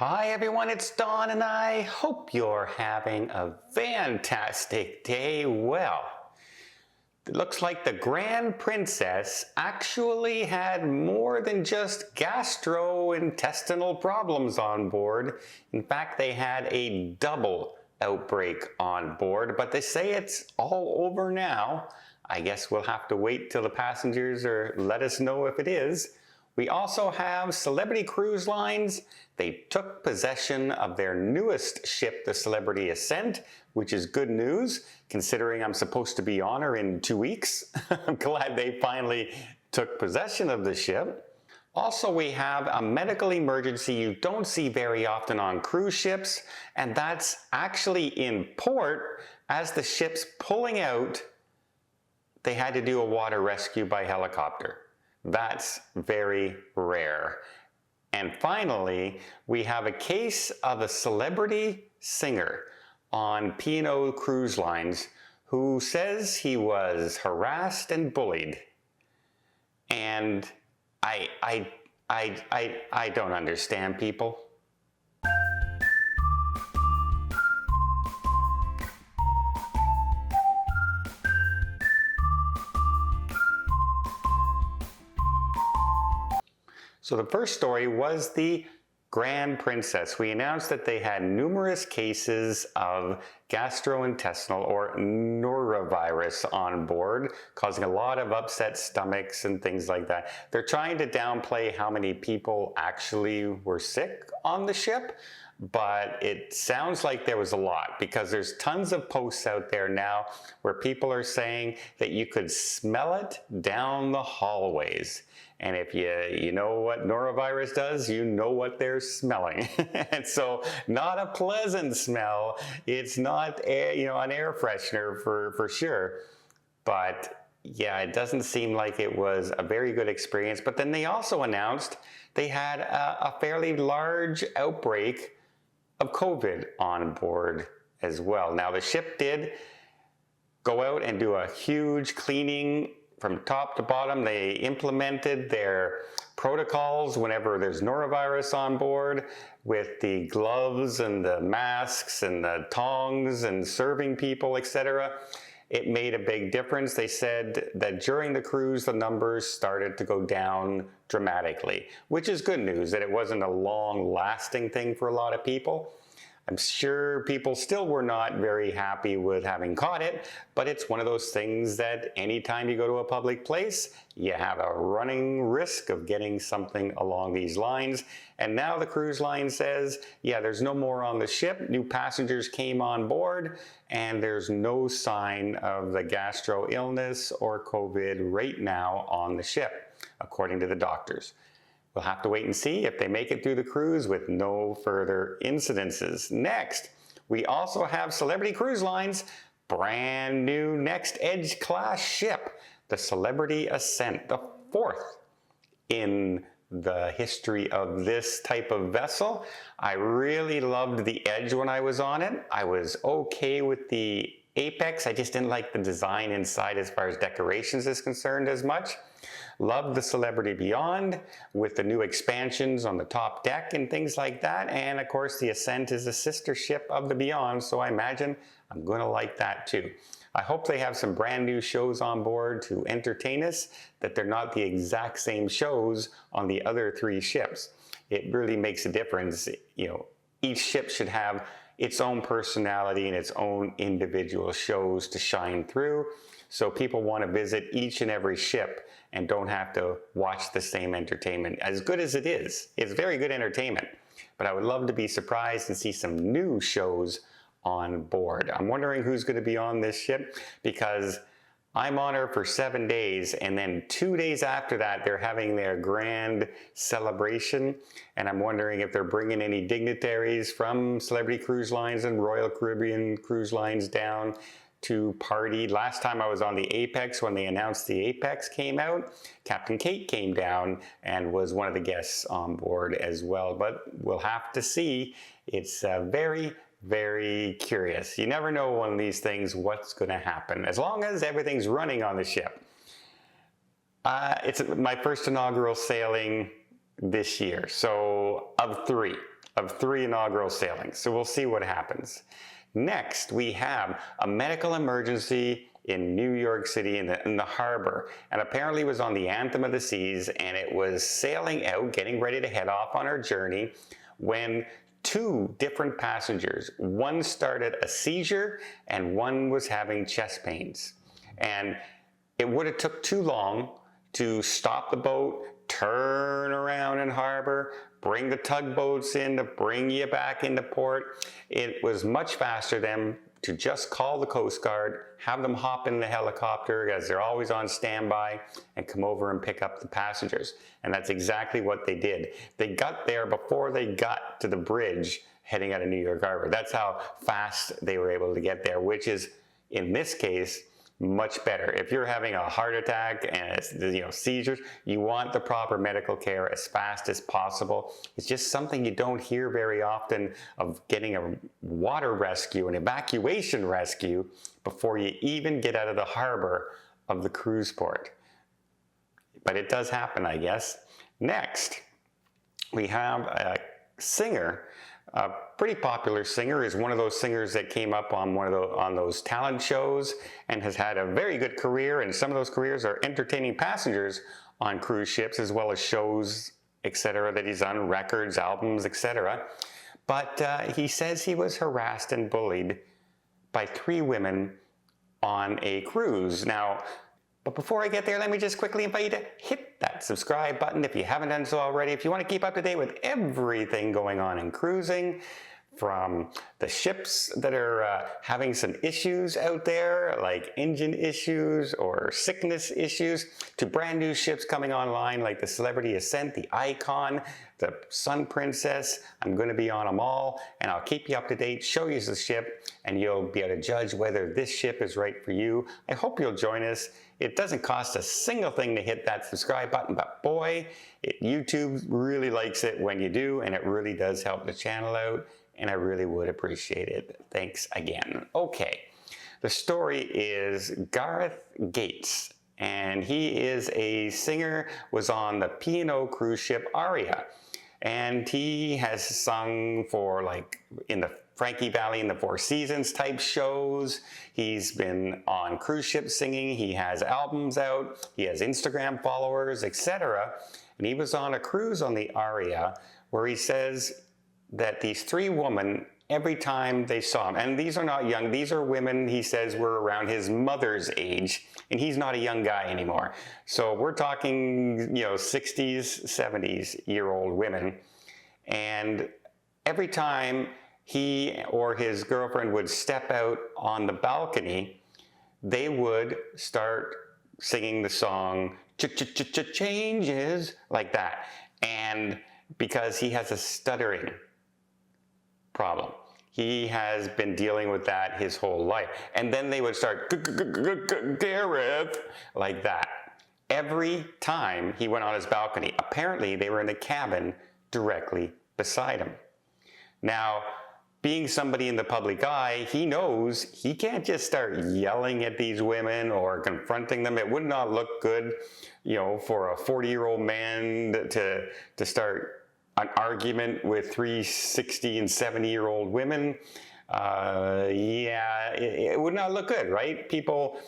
Hi everyone, it's Don and I hope you're having a fantastic day. Well, it looks like the Grand Princess actually had more than just gastrointestinal problems on board. In fact, they had a double outbreak on board, but they say it's all over now. I guess we'll have to wait till the passengers let us know if it is. We also have Celebrity Cruise Lines. They took possession of their newest ship, the Celebrity Ascent, which is good news, considering I'm supposed to be on her in 2 weeks. I'm glad they finally took possession of the ship. Also, we have a medical emergency you don't see very often on cruise ships, and that's actually in port. As the ship's pulling out, they had to do a water rescue by helicopter. That's very rare. And finally, we have a case of a celebrity singer on P&O Cruise Lines who says he was harassed and bullied. And I don't understand people. So the first story was the Grand Princess. We announced that they had numerous cases of gastrointestinal or Norovirus on board, causing a lot of upset stomachs and things like that. They're trying to downplay how many people actually were sick on the ship, but it sounds like there was a lot because there's tons of posts out there now where people are saying that you could smell it down the hallways. And if you know what Norovirus does, you know what they're smelling. And so not a pleasant smell. It's not an air freshener for sure. But yeah, it doesn't seem like it was a very good experience. But then they also announced they had a fairly large outbreak of COVID on board as well. Now the ship did go out and do a huge cleaning from top to bottom. They implemented their protocols whenever there's Norovirus on board with the gloves and the masks and the tongs and serving people, etc. It made a big difference. They said that during the cruise, the numbers started to go down dramatically, which is good news, that it wasn't a long-lasting thing for a lot of people. I'm sure people still were not very happy with having caught it, but it's one of those things that anytime you go to a public place, you have a running risk of getting something along these lines. And now the cruise line says, yeah, there's no more on the ship. New passengers came on board, and there's no sign of the gastro illness or COVID right now on the ship, according to the doctors. We'll have to wait and see if they make it through the cruise with no further incidences. Next, we also have Celebrity Cruise Lines' brand new Next Edge class ship, the Celebrity Ascent, the fourth in the history of this type of vessel. I really loved the Edge when I was on it. I was okay with the Apex. I just didn't like the design inside as far as decorations is concerned as much. Loved the Celebrity Beyond with the new expansions on the top deck and things like that. And of course, the Ascent is a sister ship of the Beyond, so I imagine I'm going to like that too. I hope they have some brand new shows on board to entertain us, that they're not the exact same shows on the other three ships. It really makes a difference. Each ship should have its own personality and its own individual shows to shine through, so people want to visit each and every ship and don't have to watch the same entertainment. As good as it is, it's very good entertainment, but I would love to be surprised and see some new shows on board. I'm wondering who's going to be on this ship, because I'm on her for 7 days, and then 2 days after that, they're having their grand celebration, and I'm wondering if they're bringing any dignitaries from Celebrity Cruise Lines and Royal Caribbean Cruise Lines down to party. Last time I was on the Apex, when they announced the Apex came out, Captain Kate came down and was one of the guests on board as well, but we'll have to see. It's very, very curious. You never know on these things what's going to happen, as long as everything's running on the ship. It's my first inaugural sailing this year, so of of 3 inaugural sailings. So we'll see what happens. Next, we have a medical emergency in New York City in the harbor, and apparently it was on the Anthem of the Seas, and it was sailing out, getting ready to head off on our journey, when 2 different passengers, one started a seizure and one was having chest pains. And it would have took too long to stop the boat, turn around in harbor, bring the tugboats in to bring you back into port. It was much faster than to just call the Coast Guard, have them hop in the helicopter, as they're always on standby, and come over and pick up the passengers. And that's exactly what they did. They got there before they got to the bridge heading out of New York Harbor. That's how fast they were able to get there, which is, in this case, much better. If you're having a heart attack and seizures, you want the proper medical care as fast as possible. It's just something you don't hear very often, of getting a water rescue, an evacuation rescue, before you even get out of the harbor of the cruise port. But it does happen, I guess. Next, we have a singer. A pretty popular singer, is one of those singers that came up on those talent shows and has had a very good career, and some of those careers are entertaining passengers on cruise ships, as well as shows, etc., that he's done, records, albums, etc. But he says he was harassed and bullied by 3 women on a cruise. Now, but before I get there, let me just quickly invite you to hit that subscribe button if you haven't done so already. If you want to keep up to date with everything going on in cruising, from the ships that are having some issues out there, like engine issues or sickness issues, to brand new ships coming online like the Celebrity Ascent, the Icon, the Sun Princess. I'm going to be on them all, and I'll keep you up to date, show you the ship, and you'll be able to judge whether this ship is right for you. I hope you'll join us. It doesn't cost a single thing to hit that subscribe button, but boy, YouTube really likes it when you do, and it really does help the channel out, and I really would appreciate it. Thanks again. Okay, the story is Gareth Gates, and he is a singer, was on the P&O cruise ship Aria, and he has sung for, like, in the Frankie Valley in the Four Seasons type shows. He's been on cruise ships singing. He has albums out. He has Instagram followers, etc. And he was on a cruise on the Aria where he says that these 3 women, every time they saw him, and these are not young, these are women he says were around his mother's age, and he's not a young guy anymore. So we're talking, 60s, 70s-year-old women. And every time he or his girlfriend would step out on the balcony, they would start singing the song, "Changes," like that. And because he has a stuttering problem, he has been dealing with that his whole life. And then they would start, "Gareth," like that. Every time he went on his balcony. Apparently, they were in the cabin directly beside him. Now, being somebody in the public eye, he knows he can't just start yelling at these women or confronting them. It would not look good, for a 40-year-old man to start an argument with 3 60 and 70-year-old women. It would not look good, right? People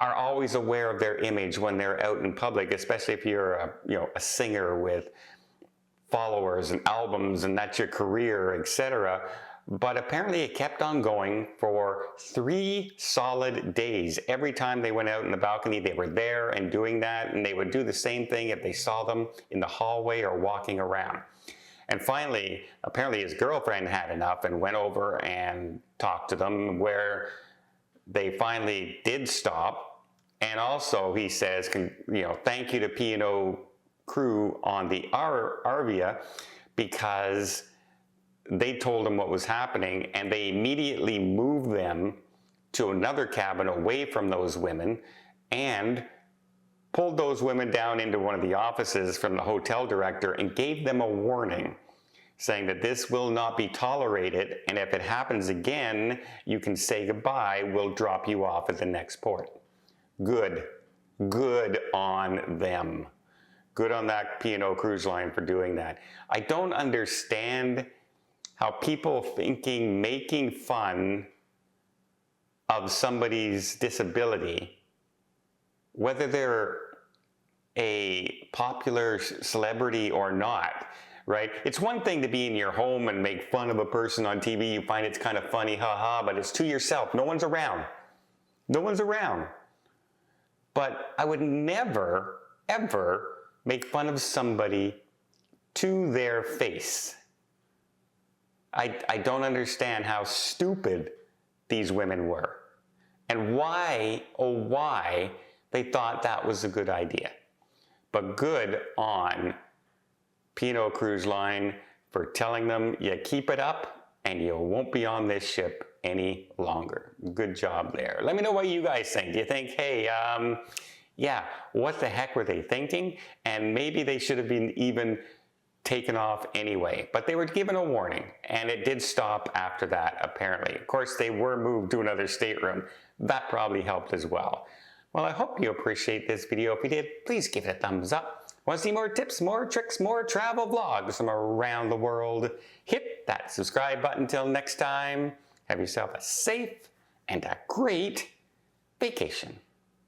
are always aware of their image when they're out in public, especially if you're a singer with followers and albums and that's your career, etc. But apparently it kept on going for 3 solid days. Every time they went out in the balcony, they were there and doing that, and they would do the same thing if they saw them in the hallway or walking around. And finally, apparently his girlfriend had enough and went over and talked to them, where they finally did stop. And also he says, thank you to P&O crew on the Arvia, because they told him what was happening, and they immediately moved them to another cabin away from those women and pulled those women down into one of the offices from the hotel director and gave them a warning, saying that this will not be tolerated, and if it happens again, you can say goodbye, we'll drop you off at the next port. Good on them. Good on that P&O Cruise Line for doing that. I don't understand how people making fun of somebody's disability, whether they're a popular celebrity or not, right? It's one thing to be in your home and make fun of a person on TV. You find it's kind of funny, haha, but it's to yourself. No one's around. No one's around. But I would never, ever make fun of somebody to their face. I don't understand how stupid these women were and why, oh why, they thought that was a good idea. But good on P&O Cruise Line for telling them you keep it up and you won't be on this ship any longer. Good job there. Let me know what you guys think. Do you think, hey, yeah, what the heck were they thinking? And maybe they should have been even taken off anyway, but they were given a warning and it did stop after that apparently. Of course, they were moved to another stateroom. That probably helped as well. Well, I hope you appreciate this video. If you did, please give it a thumbs up. Want to see more tips, more tricks, more travel vlogs from around the world? Hit that subscribe button. Till next time, have yourself a safe and a great vacation.